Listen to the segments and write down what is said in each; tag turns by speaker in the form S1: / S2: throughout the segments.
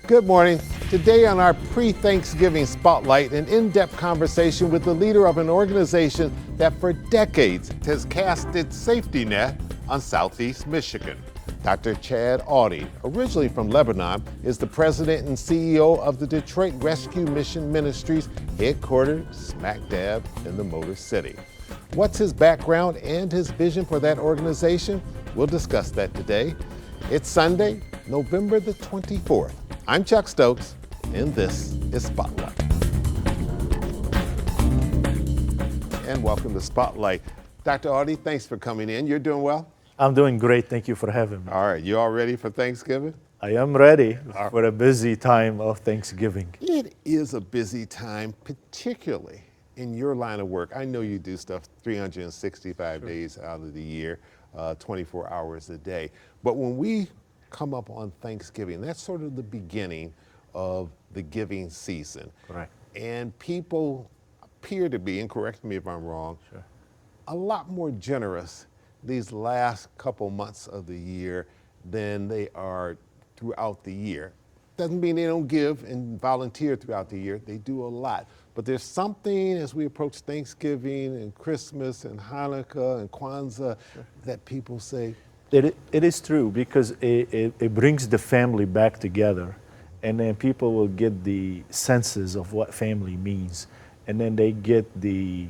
S1: Good morning. Today on our pre-Thanksgiving Spotlight, an in-depth conversation with the leader of an organization that for decades has cast its safety net on Southeast Michigan. Dr. Chad Audie, originally from Lebanon, is the president and CEO of the Detroit Rescue Mission Ministries, headquartered smack dab in the Motor City. What's his background and his vision for that organization? We'll discuss that today. It's Sunday, November the 24th. I'm Chuck Stokes, and this is Spotlight. And welcome to Spotlight. Dr. Audie, thanks for coming in. You're doing well?
S2: I'm doing great. Thank you for having me.
S1: All right, you all ready for Thanksgiving?
S2: I am ready for a busy time of Thanksgiving.
S1: It is a busy time, particularly in your line of work. I know you do stuff 365 days out of the year, 24 hours a day. But when we come up on Thanksgiving, that's sort of the beginning of the giving season.
S2: Correct.
S1: And people appear to be, and correct me if I'm wrong, a lot more generous these last couple months of the year than they are throughout the year. Doesn't mean they don't give and volunteer throughout the year. They do a lot. But there's something as we approach Thanksgiving and Christmas and Hanukkah and Kwanzaa that people say,
S2: It is true because it brings the family back together, and then people will get the senses of what family means, and then they get the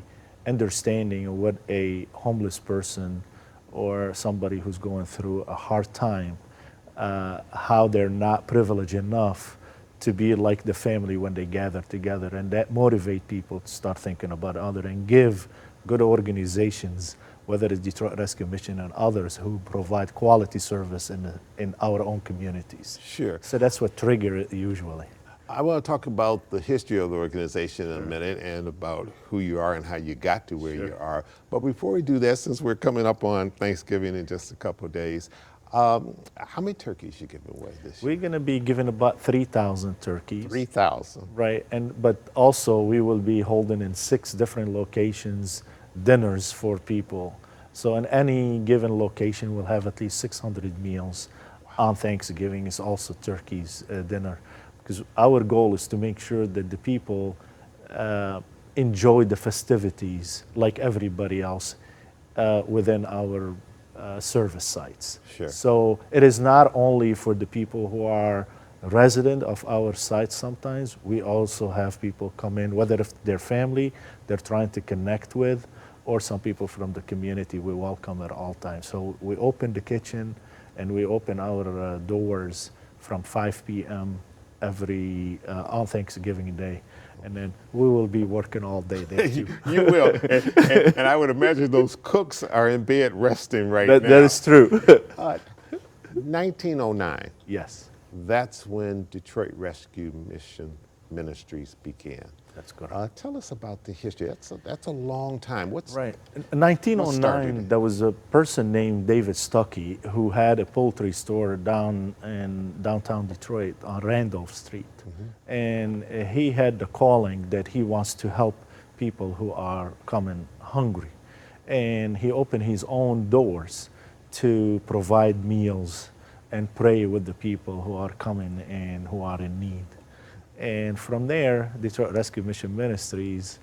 S2: understanding of what a homeless person or somebody who's going through a hard time, how they're not privileged enough to be like the family when they gather together, and that motivate people to start thinking about other and give good organizations, whether it's Detroit Rescue Mission and others who provide quality service in our own communities.
S1: Sure.
S2: So that's what triggers it usually.
S1: I want to talk about the history of the organization in a minute and about who you are and how you got to where you are. But before we do that, since we're coming up on Thanksgiving in just a couple of days, how many turkeys you giving away this year?
S2: We're going to be giving about 3,000 turkeys.
S1: 3,000.
S2: Right, but also we will be holding in 6 different locations dinners for people. So in any given location, we'll have at least 600 meals on Thanksgiving. It's also turkey's dinner, because our goal is to make sure that the people enjoy the festivities like everybody else within our service sites.
S1: Sure.
S2: So it is not only for the people who are resident of our sites. Sometimes we also have people come in, whether if their family they're trying to connect with, or some people from the community. We welcome at all times. So we open the kitchen and we open our doors from 5 p.m. every on Thanksgiving Day, and then we will be working all day there too.
S1: You will, and I would imagine those cooks are in bed resting right now.
S2: That is true.
S1: 1909.
S2: Yes.
S1: That's when Detroit Rescue Mission Ministries began.
S2: That's correct.
S1: Tell us about the history. That's a long time.
S2: Right. In 1909, there was a person named David Stuckey who had a poultry store down in downtown Detroit on Randolph Street. Mm-hmm. And he had the calling that he wants to help people who are coming hungry. And he opened his own doors to provide meals and pray with the people who are coming and who are in need. And from there, Detroit Rescue Mission Ministries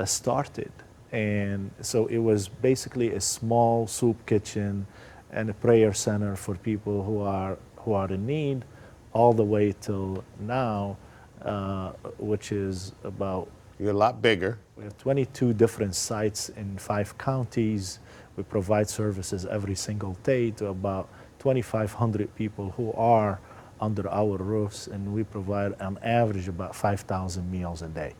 S2: started. And so it was basically a small soup kitchen and a prayer center for people who are in need, all the way till now, which is about...
S1: You're a lot bigger.
S2: We have 22 different sites in 5 counties. We provide services every single day to about 2,500 people who are under our roofs, and we provide on average about 5,000 meals a day.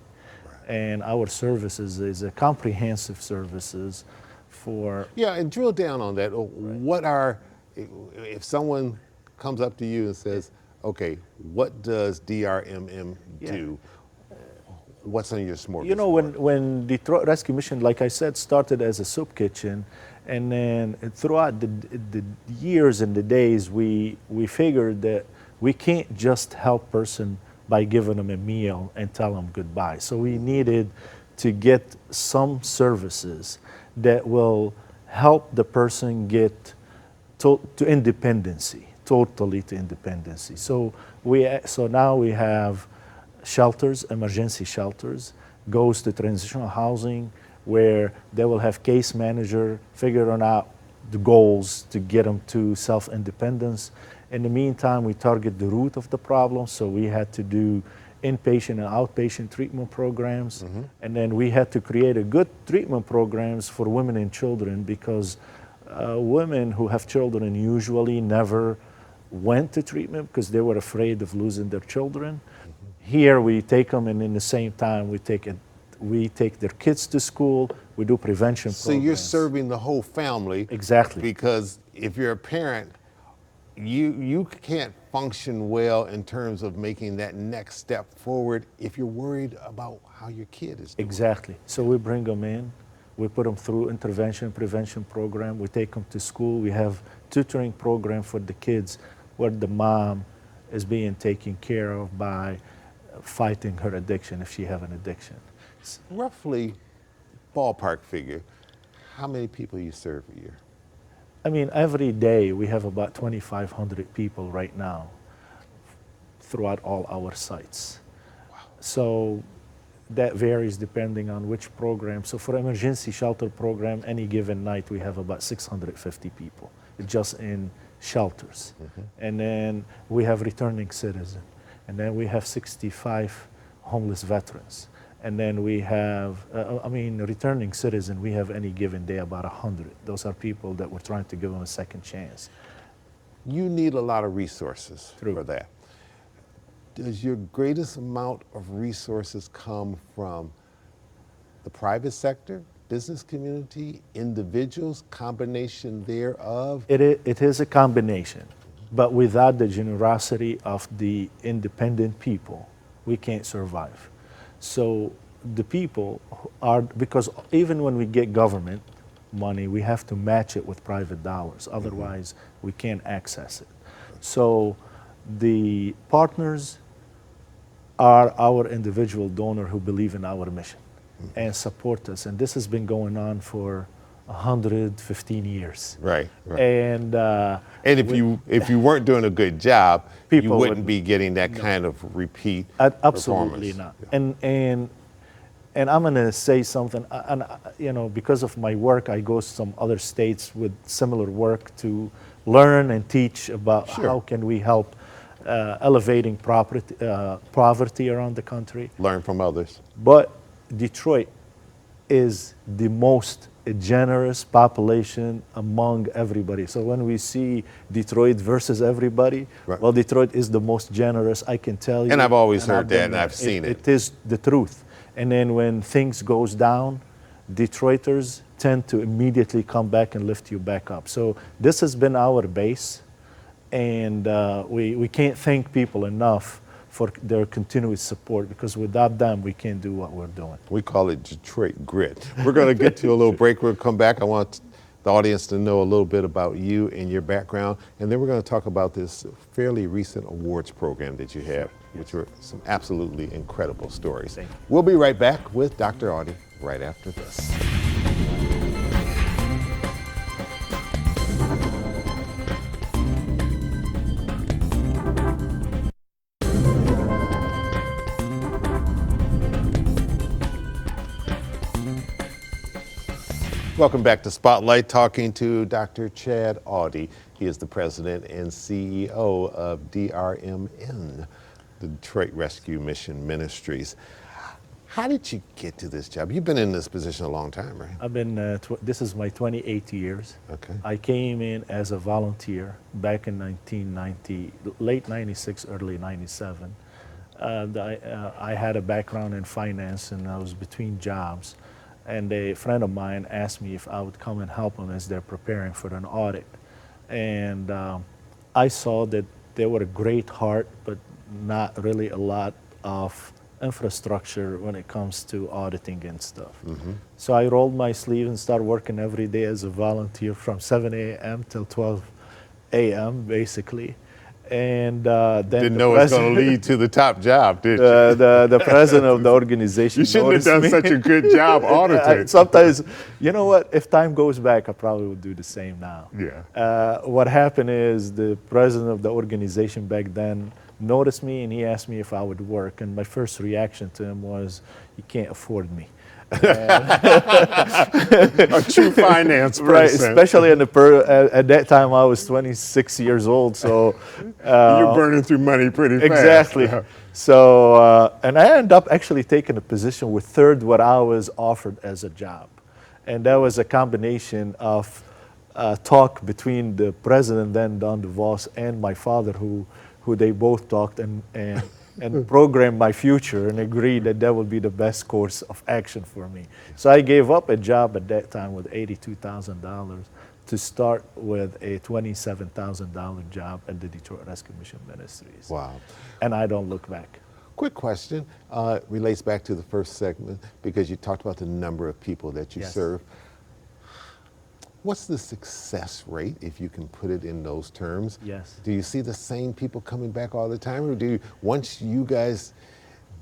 S2: Right. And our services is a comprehensive services for...
S1: Yeah, and drill down on that. What are, if someone comes up to you and says, okay, what does DRMM do? What's on your smorgasbord?
S2: You know, when Detroit Rescue Mission, like I said, started as a soup kitchen, and then throughout the years and the days, we figured that we can't just help person by giving them a meal and tell them goodbye. So we needed to get some services that will help the person get to independency, totally to independency. So now we have shelters, emergency shelters, goes to transitional housing, where they will have case manager figuring out the goals to get them to self-independence. In the meantime, we target the root of the problem, so we had to do inpatient and outpatient treatment programs, and then we had to create a good treatment programs for women and children, because women who have children usually never went to treatment because they were afraid of losing their children. Here we take them, and in the same time we take their kids to school. We do prevention programs.
S1: So you're serving the whole family.
S2: Exactly.
S1: Because if you're a parent, you can't function well in terms of making that next step forward if you're worried about how your kid is doing.
S2: Exactly. So we bring them in, we put them through intervention, prevention program, we take them to school, we have tutoring program for the kids where the mom is being taken care of by fighting her addiction if she have an addiction.
S1: Roughly, ballpark figure, how many people you serve a year?
S2: I mean, every day we have about 2,500 people right now throughout all our sites.
S1: Wow.
S2: So that varies depending on which program. So for emergency shelter program, any given night we have about 650 people just in shelters. And then we have returning citizens. And then we have 65 homeless veterans. And then we have, returning citizen, we have any given day about 100. Those are people that we're trying to give them a second chance.
S1: You need a lot of resources
S2: True.
S1: for that. Does your greatest amount of resources come from the private sector, business community, individuals, combination thereof?
S2: It is a combination, but without the generosity of the independent people, we can't survive. So the people are, because even when we get government money, we have to match it with private dollars. Otherwise, we can't access it. So the partners are our individual donor who believe in our mission and support us. And this has been going on for 115 years.
S1: Right, right.
S2: And
S1: if you weren't doing a good job, you
S2: People
S1: wouldn't be getting that kind of repeat
S2: absolutely
S1: performance.
S2: not.
S1: Yeah.
S2: And I'm going to say something. And because of my work, I go to some other states with similar work to learn and teach about how can we help elevating poverty around the country.
S1: Learn from others.
S2: But Detroit is the most generous population among everybody. So when we see Detroit versus everybody, well, Detroit is the most generous, I can tell you.
S1: And I've always heard that, and I've seen it.
S2: It is the truth. And then when things goes down, Detroiters tend to immediately come back and lift you back up. So this has been our base, and we can't thank people enough for their continuous support, because without them, we can't do what we're doing.
S1: We call it Detroit grit. We're going to get to a little break. We'll come back. I want the audience to know a little bit about you and your background, and then we're going to talk about this fairly recent awards program that you have, which were some absolutely incredible stories.
S2: Thank you.
S1: We'll be right back with Dr. Audie right after this. Welcome back to Spotlight, talking to Dr. Chad Audie. He is the president and CEO of DRMM, the Detroit Rescue Mission Ministries. How did you get to this job? You've been in this position a long time, right?
S2: I've been, this is my 28 years.
S1: Okay.
S2: I came in as a volunteer back in 1990, late 96, early 97. I had a background in finance, and I was between jobs. And a friend of mine asked me if I would come and help them as they're preparing for an audit. And I saw that they were a great heart, but not really a lot of infrastructure when it comes to auditing and stuff. So I rolled my sleeves and started working every day as a volunteer from 7 a.m. till 12 a.m. basically. And then
S1: Didn't know it was going to lead to the top job, did you?
S2: the president of the organization
S1: You shouldn't have done such a good job auditing.
S2: Sometimes, you know what? If time goes back, I probably would do the same now.
S1: Yeah.
S2: What happened is the president of the organization back then noticed me and he asked me if I would work. And my first reaction to him was, "You can't afford me."
S1: A true finance person.
S2: Right, especially at that time I was 26 years old, so
S1: you're burning through money pretty fast.
S2: Exactly. So and I ended up actually taking a position with third what I was offered as a job, and that was a combination of talk between the president then, Don DeVos, and my father, who they both talked and programmed my future and agreed that that would be the best course of action for me. So I gave up a job at that time with $82,000 to start with a $27,000 job at the Detroit Rescue Mission Ministries.
S1: Wow.
S2: And I don't look back.
S1: Quick question, relates back to the first segment because you talked about the number of people that you serve. What's the success rate, if you can put it in those terms?
S2: Yes.
S1: Do you see the same people coming back all the time, or do you, once you guys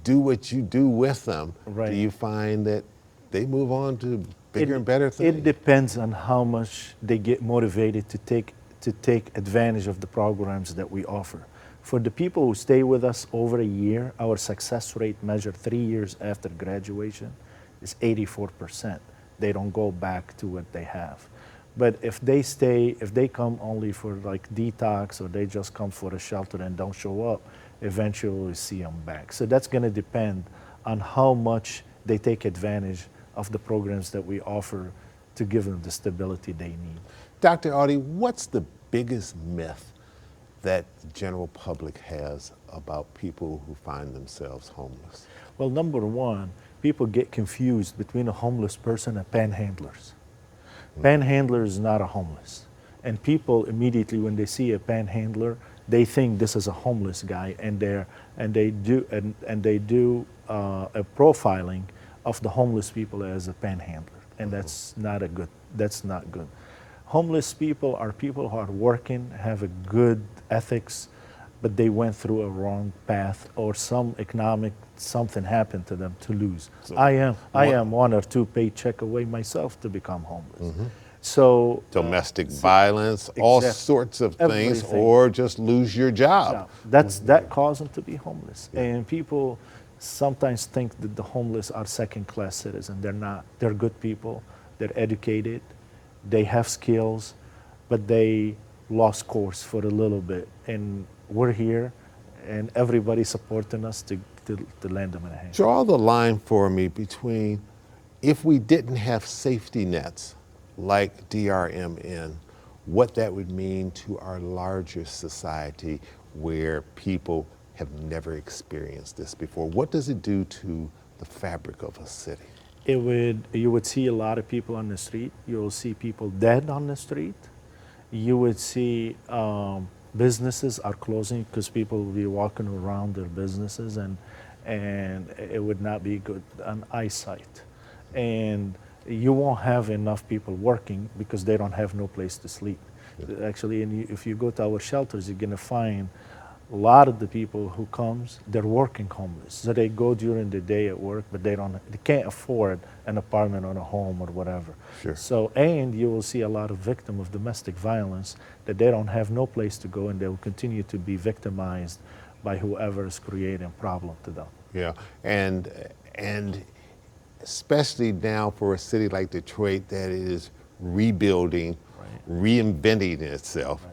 S1: do what you do with them, do you find that they move on to bigger and better things?
S2: It depends on how much they get motivated to take advantage of the programs that we offer. For the people who stay with us over a year, our success rate measured 3 years after graduation is 84%. They don't go back to what they have. But if they stay, if they come only for like detox, or they just come for a shelter and don't show up, eventually we'll see them back. So that's going to depend on how much they take advantage of the programs that we offer to give them the stability they need.
S1: Dr. Audie, what's the biggest myth that the general public has about people who find themselves homeless?
S2: Well, number one, people get confused between a homeless person and panhandlers. Panhandler is not a homeless. And people immediately, when they see a panhandler, they think this is a homeless guy, and they do a profiling of the homeless people as a panhandler, and that's not good. Homeless people are people who are working, have a good ethics, but they went through a wrong path, or something happened to them to lose. So I am 1 or 2 paycheck away myself to become homeless. So
S1: domestic violence, all sorts of things, or just lose your job.
S2: That caused them to be homeless. And people sometimes think that the homeless are second-class citizens. They're not. They're good people. They're educated. They have skills, but they lost course for a little bit. And we're here, and everybody's supporting us to lend them a hand.
S1: Draw the line for me between, if we didn't have safety nets like DRMM, what that would mean to our larger society where people have never experienced this before. What does it do to the fabric of a city?
S2: You would see a lot of people on the street. You will see people dead on the street. You would see businesses are closing because people will be walking around their businesses, and it would not be good on eyesight. And you won't have enough people working because they don't have no place to sleep. Actually, if you go to our shelters, you're going to find a lot of the people who comes, they're working homeless. So they go during the day at work, but they can't afford an apartment or a home or whatever.
S1: Sure.
S2: So, and you will see a lot of victims of domestic violence that they don't have no place to go, and they will continue to be victimized by whoever is creating a problem to them.
S1: Yeah, and especially now for a city like Detroit that is rebuilding, reinventing itself.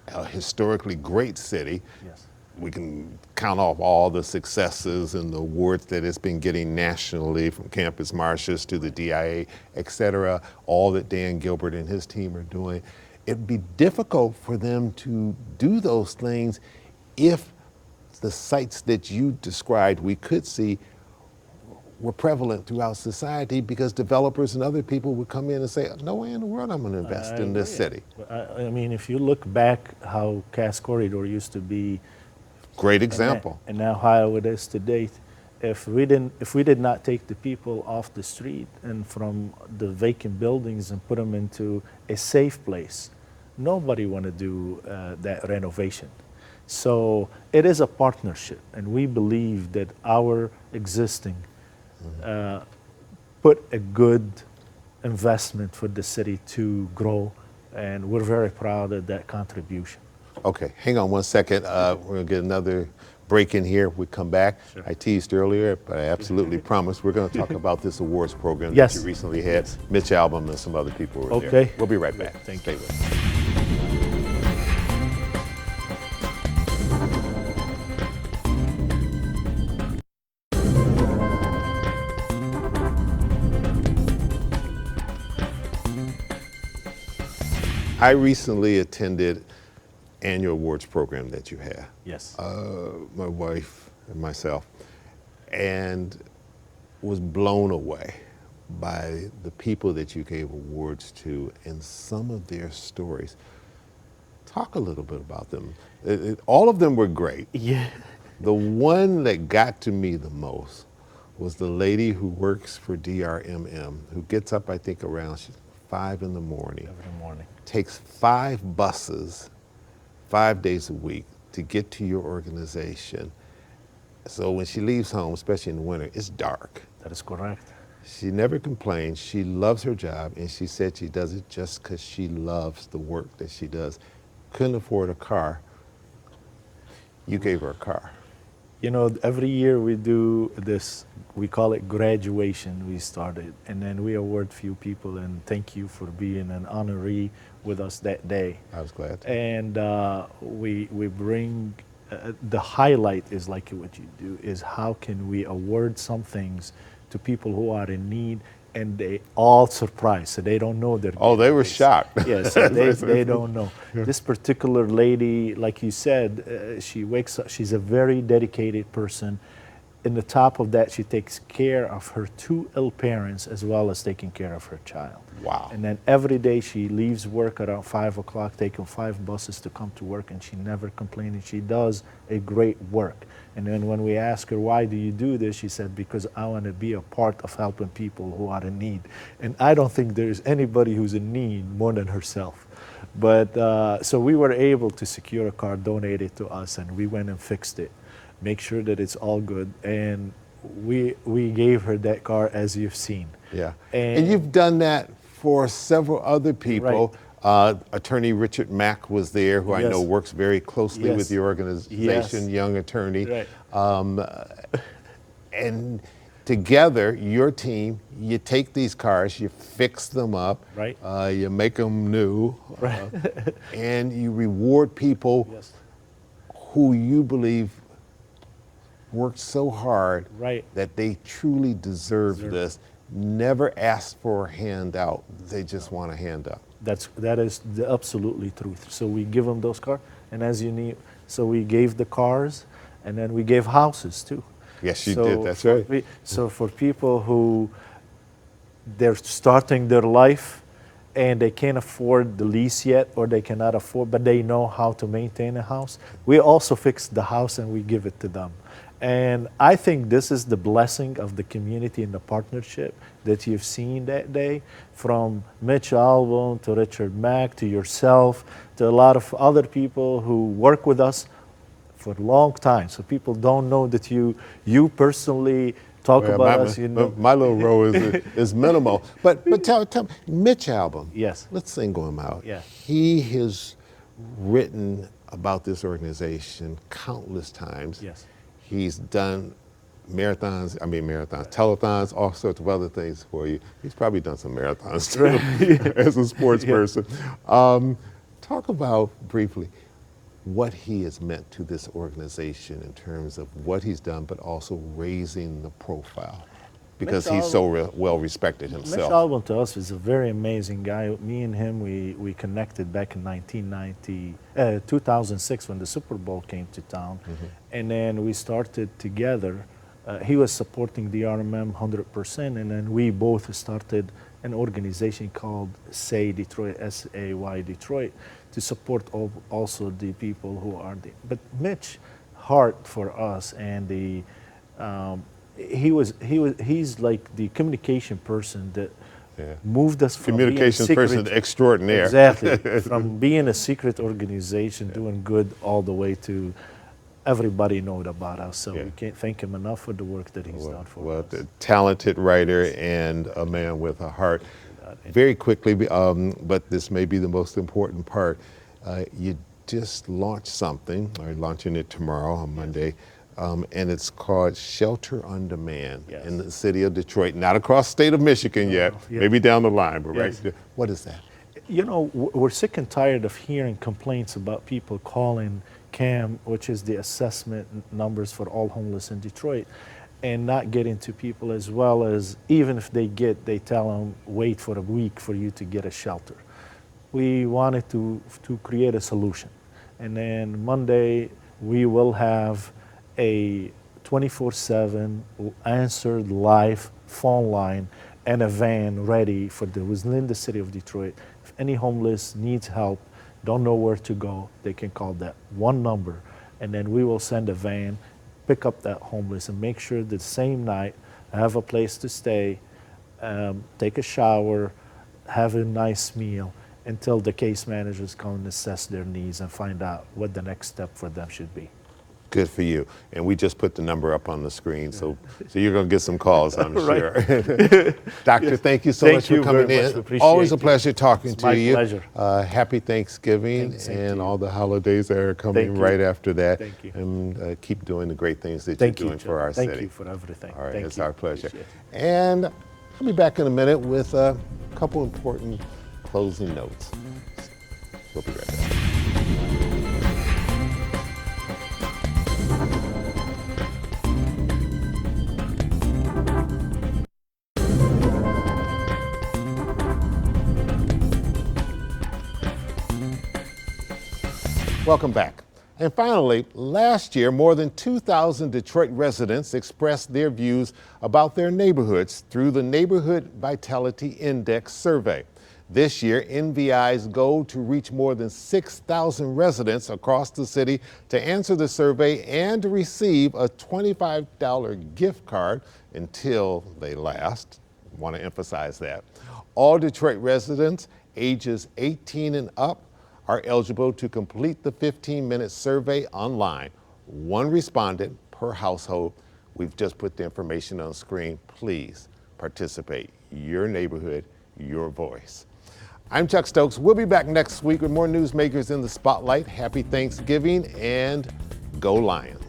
S1: A historically great city.
S2: Yes.
S1: We can count off all the successes and the awards that it's been getting nationally, from Campus Martius to the DIA, et cetera, all that Dan Gilbert and his team are doing. It'd be difficult for them to do those things if the sites that you described we could see were prevalent throughout society, because developers and other people would come in and say, no way in the world I'm going to invest in this city.
S2: I mean, if you look back how Cass Corridor used to be.
S1: Great example.
S2: And now how it is today. If we did not take the people off the street and from the vacant buildings and put them into a safe place, nobody want to do that renovation. So it is a partnership, and we believe that our existing put a good investment for the city to grow, and we're very proud of that contribution.
S1: Okay, hang on one second. We're going to get another break in here. We come back.
S2: Sure.
S1: I teased earlier, but I absolutely promised we're going to talk about this awards program
S2: Yes.
S1: that you recently had. Mitch Albom and some other people were there.
S2: Okay.
S1: We'll be right back.
S2: Thank
S1: Stay
S2: you.
S1: with us. I recently attended annual awards program that you have.
S2: Yes.
S1: My wife and myself, and was blown away by the people that you gave awards to and some of their stories. Talk a little bit about them. All of them were great.
S2: Yeah.
S1: The one that got to me the most was the lady who works for DRMM, who gets up, I think, around 5 in the morning.
S2: Every morning.
S1: Takes 5 buses 5 days a week to get to your organization. So when she leaves home, especially in the winter, it's dark.
S2: That is correct.
S1: She never complains. She loves her job, and she said she does it just because she loves the work that she does. Couldn't afford a car. You gave her a car.
S2: You know, every year we do this, we call it graduation, we started, and then we award few people, and thank you for being an honoree with us that day.
S1: I was glad to.
S2: And we bring, the highlight is like what you do, is how can we award some things to people who are in need, and they all surprised, so they don't know they're
S1: Oh, they were shocked.
S2: Yes, they don't know. Yeah. This particular lady, like you said, she wakes up, she's a very dedicated person. In the top of that, she takes care of her 2 ill parents as well as taking care of her child.
S1: Wow.
S2: And then every day she leaves work around 5 o'clock, taking 5 buses to come to work, and she never complains. She does a great work. And then when we ask her, why do you do this? She said, because I want to be a part of helping people who are in need. And I don't think there's anybody who's in need more than herself. But so we were able to secure a car donated to us, and we went and fixed it, make sure that it's all good. And we gave her that car, as you've seen.
S1: Yeah. And you've done that for several other people.
S2: Right.
S1: Attorney Richard Mack was there, who I
S2: Yes.
S1: know works very closely
S2: Yes.
S1: with the organization,
S2: Yes.
S1: young attorney.
S2: Right.
S1: And together, your team, you take these cars, you fix them up,
S2: Right.
S1: You make them new,
S2: Right.
S1: and you reward people
S2: Yes.
S1: who you believe worked so hard
S2: Right.
S1: that they truly deserve this. Never ask for a handout. They just want a handout.
S2: That is the absolutely truth. So we give them those cars, and as you need, so we gave the cars, and then we gave houses too.
S1: Yes, you
S2: So
S1: did. That's
S2: for
S1: right.
S2: So for people who they're starting their life and they can't afford the lease yet, or they cannot afford, but they know how to maintain a house, we also fix the house and we give it to them. And I think this is the blessing of the community and the partnership that you've seen that day, from Mitch Albom to Richard Mack to yourself to a lot of other people who work with us for a long time. So people don't know that you personally talk about us. You know.
S1: My little role is minimal. But tell me, Mitch Albom.
S2: Yes.
S1: Let's single him out.
S2: Yeah.
S1: He has written about this organization countless times.
S2: Yes.
S1: He's done telethons, all sorts of other things for you. He's probably done some marathons too, as a sports person. Talk about briefly what he has meant to this organization in terms of what he's done, but also raising the profile, because he's so well respected himself.
S2: Mitch Albom to us is a very amazing guy. Me and him, we connected back in 2006 when the Super Bowl came to town. Mm-hmm. And then we started together. He was supporting the DRMM 100%, and then we both started an organization called SAY Detroit, S-A-Y Detroit, to support also the people who are there. But Mitch, heart for us, and he's like the communication person that moved us from
S1: Communications
S2: being a
S1: person
S2: secret,
S1: extraordinaire.
S2: exactly, from being a secret organization doing good all the way to everybody knowed about us. So we can't thank him enough for the work that he's done for us.
S1: A talented writer and a man with a heart. Very quickly, but this may be the most important part. You just launched something, or launching it tomorrow on Monday, and it's called Shelter on Demand in the city of Detroit. Not across the state of Michigan yet, maybe down the line, but right there. What is that?
S2: You know, we're sick and tired of hearing complaints about people calling CAM, which is the assessment numbers for all homeless in Detroit, and not getting to people, as well as even if they tell them, wait for a week for you to get a shelter. We wanted to create a solution. And then Monday, we will have a 24/7 answered live phone line and a van ready for within the city of Detroit. If any homeless needs help, don't know where to go, they can call that one number, and then we will send a van, pick up that homeless, and make sure the same night have a place to stay, take a shower, have a nice meal, until the case managers come and assess their needs and find out what the next step for them should be.
S1: Good for you. And we just put the number up on the screen, so you're going to get some calls, I'm sure. Doctor, thank you so much for coming in. Always a pleasure talking to you.
S2: My pleasure.
S1: Happy Thanksgiving and all the holidays that are coming right after that.
S2: Thank you.
S1: And keep doing the great things that you're doing for our city.
S2: Thank you for everything.
S1: All right, it's our pleasure. And I'll be back in a minute with a couple important closing notes. We'll be right back. Welcome back. And finally, last year, more than 2,000 Detroit residents expressed their views about their neighborhoods through the Neighborhood Vitality Index survey. This year, NVI's goal to reach more than 6,000 residents across the city to answer the survey and to receive a $25 gift card until they last. I want to emphasize that. All Detroit residents ages 18 and up are eligible to complete the 15-minute survey online. One respondent per household. We've just put the information on the screen. Please participate. Your neighborhood, your voice. I'm Chuck Stokes. We'll be back next week with more newsmakers in the spotlight. Happy Thanksgiving and go Lions.